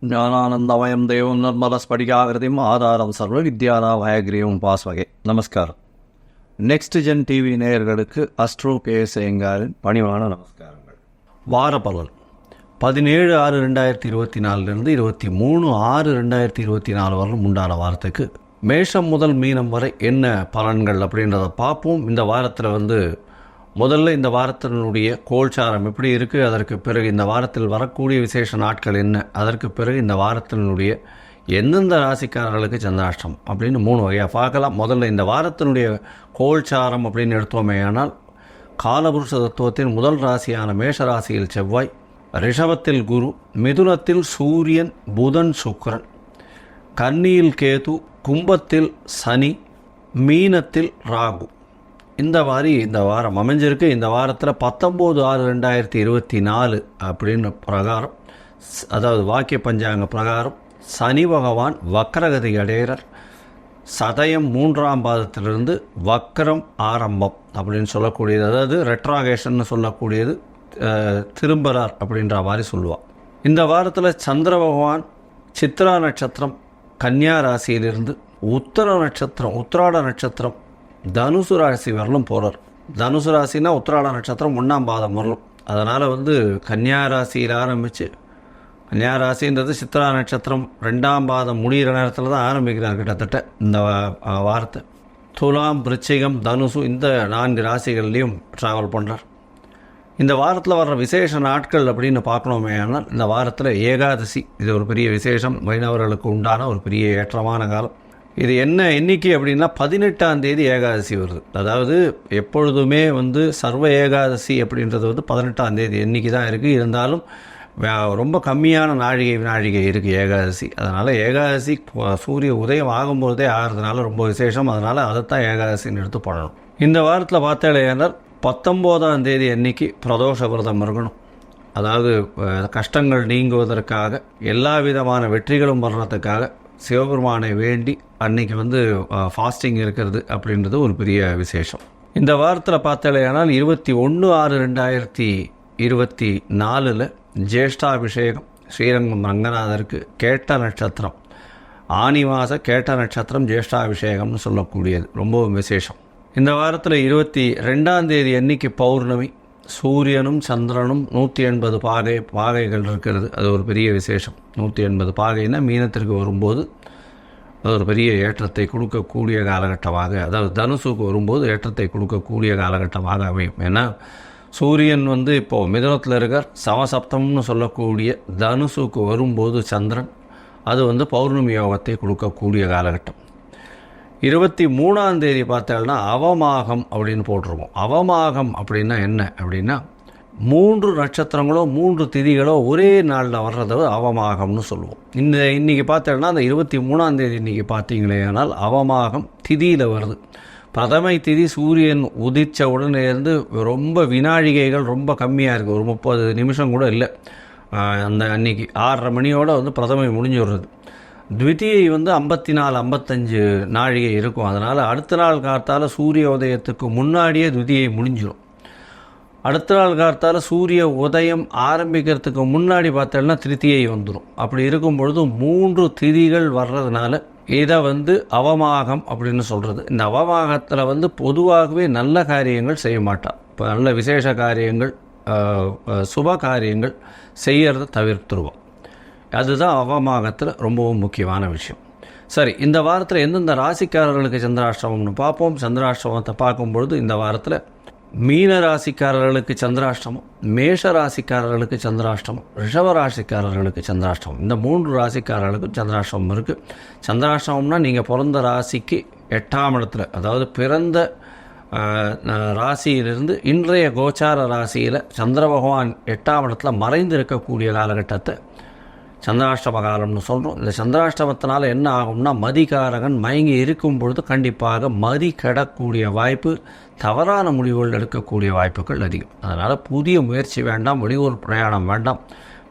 ಜ್ಞಾನಾನಂದಮಯಂ ದೇವಂ ನಿರ್ಮಲಸ್ಫಟಿಕಾಕೃತಿಂ ஆதாரம் சர்வ வித்யானாம் ஹயக்ரீவம் பாஸ்வகே. நமஸ்காரம். நெக்ஸ்ட் ஜென் டிவி நேயர்களுக்கு அஸ்ட்ரோ கேஎஸ் ஐயங்காரின் பணிவான நமஸ்காரங்கள். வார பலன் 17/6/2024 23/6/2024 வரலும் உண்டான வாரத்துக்கு மேஷம் முதல் மீனம் வரை என்ன பலன்கள் அப்படின்றத பார்ப்போம். இந்த வாரத்தில் முதல்ல இந்த வாரத்தினுடைய கோல்சாரம் எப்படி இருக்குது, அதற்கு பிறகு இந்த வாரத்தில் வரக்கூடிய விசேஷ நாட்கள் என்ன, அதற்கு பிறகு இந்த வாரத்தினுடைய எந்தெந்த ராசிக்காரர்களுக்கு சந்திராஷ்டம் அப்படின்னு 3 வகையாக பார்க்கலாம். முதல்ல இந்த வாரத்தினுடைய கோல்சாரம் அப்படின்னு எடுத்தோமே ஆனால் காலபுருஷ தத்துவத்தின் முதல் ராசியான மேஷ ராசியில் செவ்வாய், ரிஷபத்தில் குரு, மிதுனத்தில் சூரியன், புதன், சுக்கிரன், கன்னியில் கேது, கும்பத்தில் சனி, மீனத்தில் ராகு. இந்த வாரம் அமைஞ்சிருக்கு. இந்த வாரத்தில் 19/6/2024 அப்படின்னு பிரகாரம், அதாவது வாக்கிய பஞ்சாங்க பிரகாரம் சனி பகவான் வக்கரகதி அடைகிறார். சதயம் 3ஆம் பாதத்திலிருந்து வக்கரம் ஆரம்பம் அப்படின்னு சொல்லக்கூடியது, அதாவது ரெட்ராகேஷன் சொல்லக்கூடியது, திரும்புகிறார் அப்படின்ற மாதிரி சொல்லுவாள். இந்த வாரத்தில் சந்திர பகவான் சித்ரா நட்சத்திரம் கன்னியா ராசியிலிருந்து உத்திராட நட்சத்திரம் தனுசு ராசி வரலும் போகிறார். தனுசு ராசினா உத்திராட நட்சத்திரம் 1ஆம் பாதம் வரலும். அதனால் கன்னியா ராசியில் ஆரம்பித்து, கன்னியா ராசின்றது சித்ரா நட்சத்திரம் 2ஆம் பாதம் முடிகிற நேரத்தில் தான் ஆரம்பிக்கிறார் கிட்டத்தட்ட இந்த வாரத்தை. துலாம், விருச்சிகம், தனுசு இந்த 4 ராசிகள்லேயும் ட்ராவல் பண்ணுறார். இந்த வாரத்தில் வர்ற விசேஷ நாட்கள் அப்படின்னு பார்க்கணுமே ஆனால் இந்த வாரத்தில் ஏகாதசி, இது ஒரு பெரிய விசேஷம், வைணவர்களுக்கு உண்டான ஒரு பெரிய ஏற்றமான காலம். இது என்ன எண்ணிக்கை அப்படின்னா 18ஆம் தேதி ஏகாதசி வருது. அதாவது எப்பொழுதுமே சர்வ ஏகாதசி அப்படின்றது 18ஆம் தேதி எண்ணிக்கை தான் இருக்குது. இருந்தாலும் ரொம்ப கம்மியான வினாழிகை இருக்குது ஏகாதசி. அதனால் ஏகாதசி சூரிய உதயம் ஆகும்போதே ஆகிறதுனால ரொம்ப விசேஷம். அதனால் அதைத்தான் ஏகாதசின்னு எடுத்து பண்ணணும். இந்த வாரத்தில் பார்த்தேன்னா 19ஆம் தேதி அன்னைக்கு பிரதோஷ விரதம் இருக்கணும். அதாவது கஷ்டங்கள் நீங்குவதற்காக, எல்லா விதமான வெற்றிகளும் வர்றதுக்காக சிவபெருமானை வேண்டி அன்னைக்கு ஃபாஸ்டிங் இருக்கிறது அப்படின்றது ஒரு பெரிய விசேஷம். இந்த வாரத்தில் பார்த்தேனால் 21/6/2024 ஜேஷ்டாபிஷேகம் ஸ்ரீரங்கம் ரங்கநாதருக்கு கேட்ட நட்சத்திரம், ஆனி மாத கேட்ட நட்சத்திரம் ஜேஷ்டாபிஷேகம்னு சொல்லக்கூடியது ரொம்பவும் விசேஷம். இந்த வாரத்தில் 22ஆம் தேதி அன்னைக்கு பௌர்ணமி, சூரியனும் சந்திரனும் 180 பாகைகள் இருக்கிறது. அது ஒரு பெரிய விசேஷம். 180 பாகைன்னா மீனத்திற்கு வரும்போது அது ஒரு பெரிய ஏற்றத்தை கொடுக்கக்கூடிய காலகட்டமாக, அதாவது தனுசுக்கு வரும்போது ஏற்றத்தை கொடுக்கக்கூடிய காலகட்டமாக அமையும். ஏன்னா சூரியன் இப்போது மிதுனத்தில் இருக்கார், சமசப்தம்னு சொல்லக்கூடிய தனுசுக்கு வரும்போது சந்திரன், அது பௌர்ணமி யோகத்தை கொடுக்கக்கூடிய காலகட்டம். 23ஆம் தேதி பார்த்தோம்னா அவமாகம் அப்படின்னு போட்டிருக்கோம். அவமாகம் அப்படின்னா என்ன அப்படின்னா 3 நட்சத்திரங்களோ 3 திதிகளோ ஒரே நாளில் வர்றத அவமாகம்னு சொல்லுவோம். இன்றைக்கி பார்த்தோம்னா அந்த 23ஆம் தேதி இன்றைக்கி பார்த்தீங்களே ஆனால் அவமாகம் திதியில் வருது. பிரதமை திதி சூரியன் உதித்த உடனே ரொம்ப வினாழிகைகள் ரொம்ப கம்மியாக இருக்குது. ஒரு 30 நிமிஷம் கூட இல்லை. அந்த அன்றைக்கி 6:30 மணியோடு பிரதமை முடிஞ்சு விடுறது. த்விதியை 54-55 நாழிகை இருக்கும். அதனால் அடுத்த நாள் காத்தால் சூரிய உதயத்துக்கு முன்னாடியே த்விதியை முடிஞ்சிடும். அடுத்த நாள் காத்தால் சூரிய உதயம் ஆரம்பிக்கிறதுக்கு முன்னாடி பார்த்தோம்னா திருத்தியை வந்துடும். அப்படி இருக்கும் பொழுது 3 திதிகள் வர்றதுனால இதை அவமாகம் அப்படின்னு சொல்கிறது. இந்த அவமாகத்தில் பொதுவாகவே நல்ல காரியங்கள் செய்ய மாட்டாள். இப்போ நல்ல விசேஷ காரியங்கள், சுப காரியங்கள் செய்யறதை தவிர்த்துருவோம். அதுதான் அவமாகத்தில் ரொம்பவும் முக்கியமான விஷயம். சரி, இந்த வாரத்தில் எந்தெந்த ராசிக்காரர்களுக்கு சந்திராஷ்டமம்னு பார்ப்போம். சந்திராஷ்டமத்தை பார்க்கும்பொழுது இந்த வாரத்தில் மீன ராசிக்காரர்களுக்கு சந்திராஷ்டமம், மேஷ ராசிக்காரர்களுக்கு சந்திராஷ்டமம், ரிஷப ராசிக்காரர்களுக்கு சந்திராஷ்டமம். இந்த 3 ராசிக்காரர்களுக்கும் சந்திராஷ்டமம் இருக்குது. சந்திராஷ்டமம்னா நீங்கள் பிறந்த ராசிக்கு 8ஆம் இடத்துல, அதாவது பிறந்த ராசியிலிருந்து இன்றைய கோச்சார ராசியில் சந்திர பகவான் 8ஆம் இடத்துல மறைந்து இருக்கக்கூடிய காலகட்டத்தை சந்திராஷ்டம காலம்னு சொல்கிறோம். இந்த சந்திராஷ்டமத்தினால் என்ன ஆகும்னா மதிகாரகன் மயங்கி இருக்கும் பொழுது கண்டிப்பாக மதி கெடக்கூடிய வாய்ப்பு, தவறான முடிவுகள் எடுக்கக்கூடிய வாய்ப்புகள் அதிகம். அதனால் புதிய முயற்சி வேண்டாம், வெளியூர் பிரயாணம் வேண்டாம்,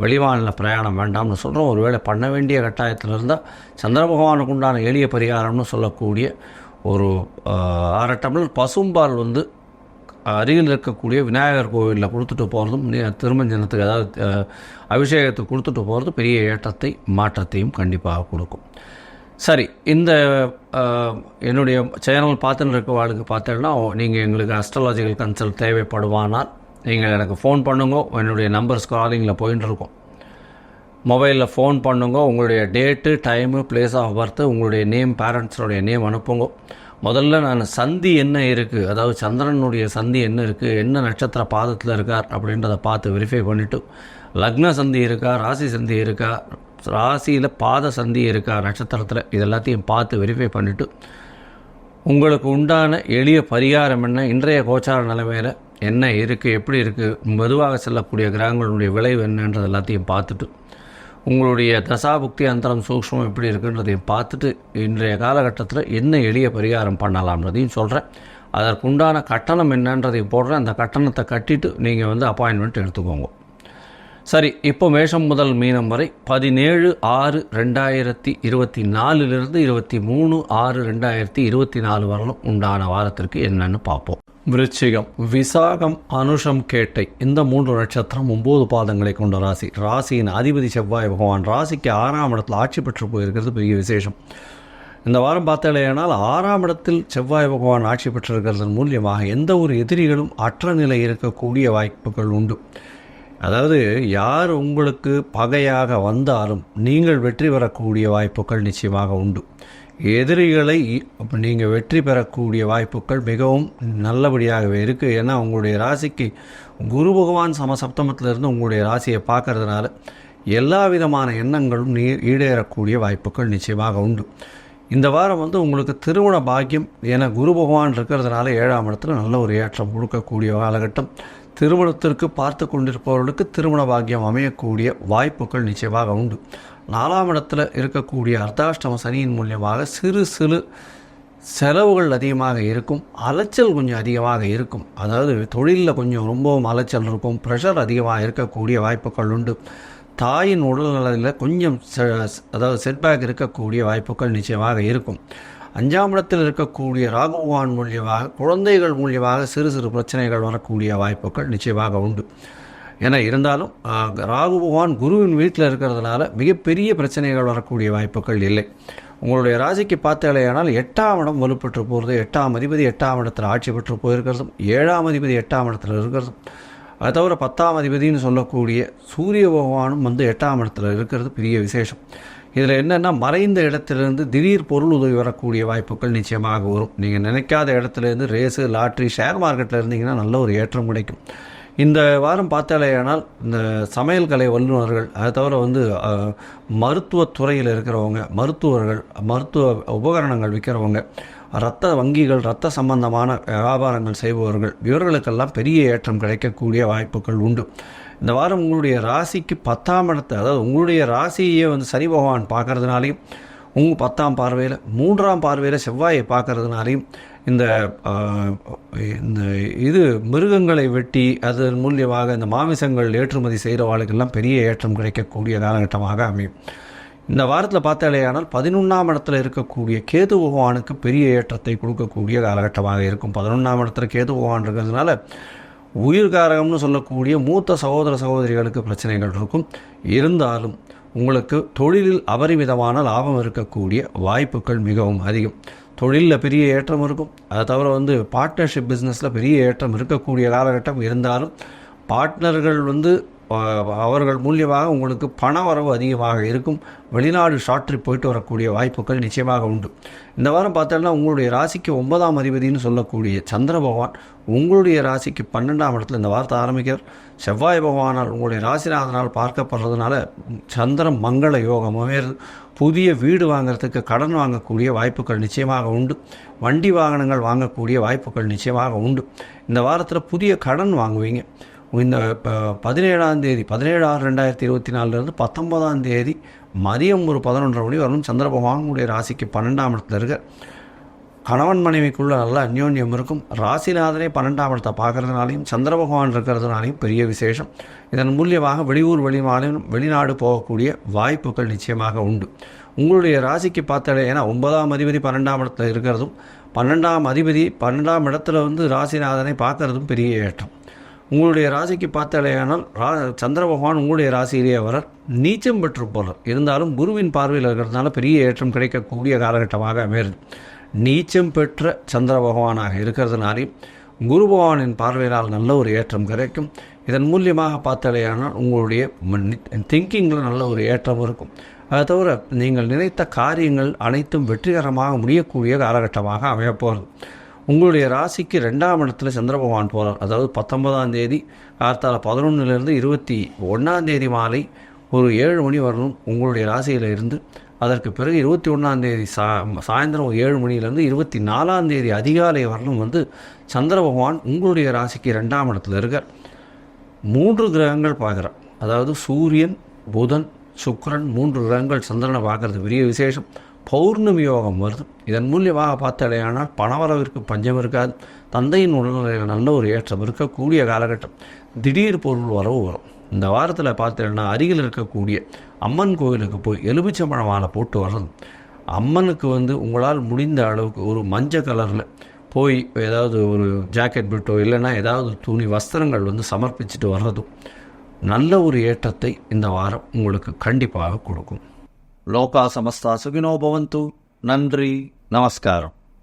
வெளிமாநில பிரயாணம் வேண்டாம்னு சொல்கிறோம். ஒருவேளை பண்ண வேண்டிய கட்டாயத்தில் இருந்தால் சந்திர பகவானுக்கு உண்டான எளிய பரிகாரம்னு சொல்லக்கூடிய ஒரு 1/2 டம்ளர் பசும்பால் அருகில் இருக்கக்கூடிய விநாயகர் கோவிலில் கொடுத்துட்டு போகிறதும் திருமஞ்சனத்துக்கு அதாவது அபிஷேகத்துக்கு கொடுத்துட்டு போகிறது பெரிய ஏற்றத்தை மாற்றத்தையும் கண்டிப்பாக கொடுக்கும். சரி, இந்த என்னுடைய சேனல் பார்த்துன்னு இருக்க வாழ்க்கை பார்த்தேன்னா நீங்கள் எங்களுக்கு அஸ்ட்ராலஜிக்கல் கன்சல்ட் தேவைப்படுவானால் நீங்கள் எனக்கு ஃபோன் பண்ணுங்க. என்னுடைய நம்பர் ஸ்க்ராலிங்கில் போயின்னு இருக்கும். மொபைலில் ஃபோன் பண்ணுங்க. உங்களுடைய date, time, place of birth, உங்களுடைய நேம், பேரண்ட்ஸோடைய நேம் அனுப்புங்க. முதல்ல நான் சந்தி என்ன இருக்குது, அதாவது சந்திரனுடைய சந்தி என்ன இருக்குது, என்ன நட்சத்திர பாதத்தில் இருக்கார் அப்படின்றத பார்த்து வெரிஃபை பண்ணிவிட்டு, லக்ன சந்தி இருக்கா, ராசி சந்தி இருக்கா, ராசியில் பாத சந்தி இருக்கா, நட்சத்திரத்தில், இது எல்லாத்தையும் பார்த்து வெரிஃபை பண்ணிவிட்டு உங்களுக்கு உண்டான எளிய பரிகாரம் என்ன, இன்றைய கோச்சார நிலைமையில் என்ன இருக்குது, எப்படி இருக்குது, மெதுவாக செல்லக்கூடிய கிரகங்களுடைய விளைவு என்னன்றது எல்லாத்தையும் பார்த்துட்டு, உங்களுடைய தசாபுக்தி அந்தரம் சூக்ஷ்மம் எப்படி இருக்குன்றதையும் பார்த்துட்டு இன்றைய காலகட்டத்தில் என்ன எளிய பரிகாரம் பண்ணலாம்ன்றதையும் சொல்கிறேன். அதற்குண்டான கட்டணம் என்னன்றதையும் போடுறேன். அந்த கட்டணத்தை கட்டிட்டு நீங்கள் அப்பாயின்மெண்ட் எடுத்துக்கோங்க. சரி, இப்போ மேஷம் முதல் மீனம் வரை 17/6/2024 23/6/2024 வரலும் உண்டான வாரத்திற்கு என்னன்னு பார்ப்போம். விருச்சிகம், விசாகம், அனுஷம், கேட்டை இந்த 3 நட்சத்திரம் 9 பாதங்களை கொண்ட ராசி. ராசியின் அதிபதி செவ்வாய் பகவான் ராசிக்கு 6ஆம் இடத்தில் ஆட்சி பெற்று போயிருக்கிறது பெரிய விசேஷம். இந்த வாரம் பார்த்தாலேயானால் 6ஆம் இடத்தில் செவ்வாய் பகவான் ஆட்சி பெற்றிருக்கிறதன் மூலியமாக எந்த ஒரு எதிரிகளும் அற்ற நிலை இருக்கக்கூடிய வாய்ப்புகள் உண்டு. அதாவது யார் உங்களுக்கு பகையாக வந்தாலும் நீங்கள் வெற்றி பெறக்கூடிய வாய்ப்புகள் நிச்சயமாக உண்டு. எதிரிகளை நீங்கள் வெற்றி பெறக்கூடிய வாய்ப்புகள் மிகவும் நல்லபடியாகவே இருக்குது. ஏன்னா உங்களுடைய ராசிக்கு குரு பகவான் சமசப்தமத்திலிருந்து உங்களுடைய ராசியை பார்க்கறதுனால எல்லா விதமான எண்ணங்களும் ஈடேறக்கூடிய வாய்ப்புகள் நிச்சயமாக உண்டு. இந்த வாரம் உங்களுக்கு திருமண பாக்கியம் என குரு பகவான் இருக்கிறதுனால 7ஆம் இடத்துல நல்ல ஒரு ஏற்றம் கொடுக்கக்கூடிய காலகட்டம். திருமணத்திற்கு பார்த்து கொண்டிருப்பவர்களுக்கு திருமண பாக்கியம் அமையக்கூடிய வாய்ப்புகள் நிச்சயமாக உண்டு. 4ஆம் இடத்துல இருக்கக்கூடிய அர்த்தாஷ்டம சனியின் மூலியமாக சிறு செலவுகள் அதிகமாக இருக்கும், அலைச்சல் கொஞ்சம் அதிகமாக இருக்கும். அதாவது தொழிலில் கொஞ்சம் ரொம்பவும் அலைச்சல் இருக்கும், ப்ரெஷர் அதிகமாக இருக்கக்கூடிய வாய்ப்புகள் உண்டு. தாயின் உடல்நலத்தில் கொஞ்சம் அதாவது செட்பேக் இருக்கக்கூடிய வாய்ப்புகள் நிச்சயமாக இருக்கும். 5ஆம் இடத்தில் இருக்கக்கூடிய ராகு பகவான் மூலியமாக குழந்தைகள் மூலியமாக சிறு பிரச்சனைகள் வரக்கூடிய வாய்ப்புகள் நிச்சயமாக உண்டு. ஏன்னா இருந்தாலும் ராகு பகவான் குருவின் வீட்டில் இருக்கிறதுனால மிகப்பெரிய பிரச்சனைகள் வரக்கூடிய வாய்ப்புகள் இல்லை. உங்களுடைய ராசிக்கு பார்த்தாலேயானால் 8ஆம் இடம் வலுப்பெற்று போகிறது. 8ஆம் அதிபதி 8ஆம் இடத்தில் ஆட்சி பெற்று போயிருக்கிறதும் 7ஆம் அதிபதி 8ஆம் இடத்தில் இருக்கிறதும் அது தவிர 10ஆம் அதிபதினு சொல்லக்கூடிய சூரிய பகவானும் 8ஆம் இடத்துல இருக்கிறது பெரிய விசேஷம். இதில் என்னென்னா மறைந்த இடத்துலேருந்து திடீர் பொருள் உதவி வரக்கூடிய வாய்ப்புகள் நிச்சயமாக வரும். நீங்கள் நினைக்காத இடத்துலேருந்து ரேஸு, லாட்ரி, ஷேர் மார்க்கெட்டில் இருந்தீங்கன்னா நல்ல ஒரு ஏற்றம் கிடைக்கும். இந்த வாரம் பார்த்தாலேயானால் இந்த சமையல் கலை வல்லுநர்கள் அதை தவிர மருத்துவத்துறையில் இருக்கிறவங்க, மருத்துவர்கள், மருத்துவ உபகரணங்கள் விற்கிறவங்க, இரத்த வங்கிகள், இரத்த சம்பந்தமான வியாபாரங்கள் செய்பவர்கள் இவர்களுக்கெல்லாம் பெரிய ஏற்றம் கிடைக்கக்கூடிய வாய்ப்புகள் உண்டு. இந்த வாரம் உங்களுடைய ராசிக்கு 10ஆம் இடத்தை, அதாவது உங்களுடைய ராசியே சனி பகவான் பார்க்கறதுனாலையும் உங்கள் 10ஆம் பார்வையில் 3ஆம் பார்வையில் செவ்வாயை பார்க்கறதுனாலையும் இந்த மிருகங்களை வெட்டி அதன் மூலியமாக இந்த மாமிசங்கள் ஏற்றுமதி செய்கிறவாளுக்கெல்லாம் பெரிய ஏற்றம் கிடைக்கக்கூடிய காலகட்டமாக அமையும். இந்த வாரத்தில் பார்த்தாலேயானால் 11ஆம் இடத்துல இருக்கக்கூடிய கேது பகவானுக்கு பெரிய ஏற்றத்தை கொடுக்கக்கூடிய காலகட்டமாக இருக்கும். 11ஆம் இடத்துல கேது பகவான் இருக்கிறதுனால உயிர்காரகம்னு சொல்லக்கூடிய மூத்த சகோதர சகோதரிகளுக்கு பிரச்சனைகள் இருக்கும். இருந்தாலும் உங்களுக்கு தொழிலில் அபரிமிதமான லாபம் இருக்கக்கூடிய வாய்ப்புகள் மிகவும் அதிகம். தொழிலில் பெரிய ஏற்றம் இருக்கும். அதை தவிர பார்ட்னர்ஷிப் பிஸ்னஸில் பெரிய ஏற்றம் இருக்கக்கூடிய காலகட்டம். இருந்தாலும் பார்ட்னர்கள் அவர்கள் மூலியமாக உங்களுக்கு பண வரவு அதிகமாக இருக்கும். வெளிநாடு ஷார்ட் ட்ரிப் போயிட்டு வரக்கூடிய வாய்ப்புகள் நிச்சயமாக உண்டு. இந்த வாரம் பார்த்தோம்னா உங்களுடைய ராசிக்கு 9ஆம் அதிபதினு சொல்லக்கூடிய சந்திர பகவான் உங்களுடைய ராசிக்கு 12ஆம் இடத்துல இந்த வாரத்தை ஆரம்பிக்கிறார். செவ்வாய் பகவானால் உங்களுடைய ராசிநாதனால் பார்க்கப்படுறதுனால சந்திரன் மங்கள யோகம் அமையிறது. புதிய வீடு வாங்கிறதுக்கு கடன் வாங்கக்கூடிய வாய்ப்புகள் நிச்சயமாக உண்டு. வண்டி வாகனங்கள் வாங்கக்கூடிய வாய்ப்புகள் நிச்சயமாக உண்டு. இந்த வாரத்தில் புதிய கடன் வாங்குவீங்க. இந்த 17ஆம் தேதி 17/6/2024 19ஆம் தேதி மதியம் ஒரு 11:30 மணி வரணும் சந்திர பகவான் உங்களுடைய ராசிக்கு 12ஆம் இடத்துல இருக்க. கணவன் மனைவிக்குள்ள நல்ல அந்யோன்யம் இருக்கும். ராசிநாதனே 12ஆம் இடத்தை பார்க்கறதுனாலையும் சந்திர பகவான் இருக்கிறதுனாலையும் பெரிய விசேஷம். இதன் மூலியமாக வெளியூர் வெளிநாடு போகக்கூடிய வாய்ப்புகள் நிச்சயமாக உண்டு. உங்களுடைய ராசிக்கு பார்த்தாலே, ஏன்னா 9ஆம் அதிபதி 12ஆம் இடத்துல இருக்கிறதும் 12ஆம் அதிபதி 12ஆம் இடத்துல ராசிநாதனை பார்க்கறதும் பெரிய ஏற்றம். உங்களுடைய ராசிக்கு பார்த்தாலேயானால் சந்திர பகவான் உங்களுடைய ராசியிலேயே வர நீச்சம் பெற்று போகிறார். இருந்தாலும் குருவின் பார்வையில் இருக்கிறதுனால பெரிய ஏற்றம் கிடைக்கக்கூடிய காலகட்டமாக அமைகிறது. நீச்சம் பெற்ற சந்திர பகவானாக இருக்கிறதுனாலையும் குரு பகவானின் பார்வையினால் நல்ல ஒரு ஏற்றம் கிடைக்கும். இதன் மூலியமாக பார்த்தாலேயானால் உங்களுடைய திங்கிங்கில் நல்ல ஒரு ஏற்றம் இருக்கும். அதை தவிர நீங்கள் நினைத்த காரியங்கள் அனைத்தும் வெற்றிகரமாக முடியக்கூடிய காலகட்டமாக அமையப்போகிறது. உங்களுடைய ராசிக்கு 2ஆம் இடத்துல சந்திர பகவான் போகிறார். அதாவது 19ஆம் தேதி கார்த்தால 11லேருந்து 21ஆம் தேதி மாலை ஒரு 7 மணி வரணும் உங்களுடைய ராசியில் இருந்து. அதற்கு பிறகு 21ஆம் தேதி சாயந்தரம் 7 மணிலேருந்து 24ஆம் தேதி அதிகாலை வரணும் சந்திர பகவான் உங்களுடைய ராசிக்கு 2ஆம் இடத்துல இருக்கார். 3 கிரகங்கள் பார்க்குறார். அதாவது சூரியன், புதன், சுக்கிரன் 3 கிரகங்கள் சந்திரனை பார்க்குறது பெரிய விசேஷம். பௌர்ணமி யோகம் வருது. இதன் மூலியமாக பார்த்தாலேயானால் பணவரவிற்கு பஞ்சம் இருக்காது. தந்தையின் உடல்நிலையில் நல்ல ஒரு ஏற்றம் இருக்கக்கூடிய காலகட்டம். திடீர் பொருள் வரவு வரும். இந்த வாரத்தில் பார்த்தீங்கன்னா அருகில் இருக்கக்கூடிய அம்மன் கோவிலுக்கு போய் எலுமிச்சம்பழ மாலை போட்டு வர்றது. அம்மனுக்கு உங்களால் முடிந்த அளவுக்கு ஒரு மஞ்சள் கலரில் போய் ஏதாவது ஒரு ஜாக்கெட் பிட்டோ இல்லைன்னா ஏதாவது துணி வஸ்திரங்கள் சமர்ப்பிச்சுட்டு வர்றதும் நல்ல ஒரு ஏற்றத்தை இந்த வாரம் உங்களுக்கு கண்டிப்பாக கொடுக்கும். லோகா சமஸ்தா சுகினோ பவந்து. நன்றி, நமஸ்காரம்.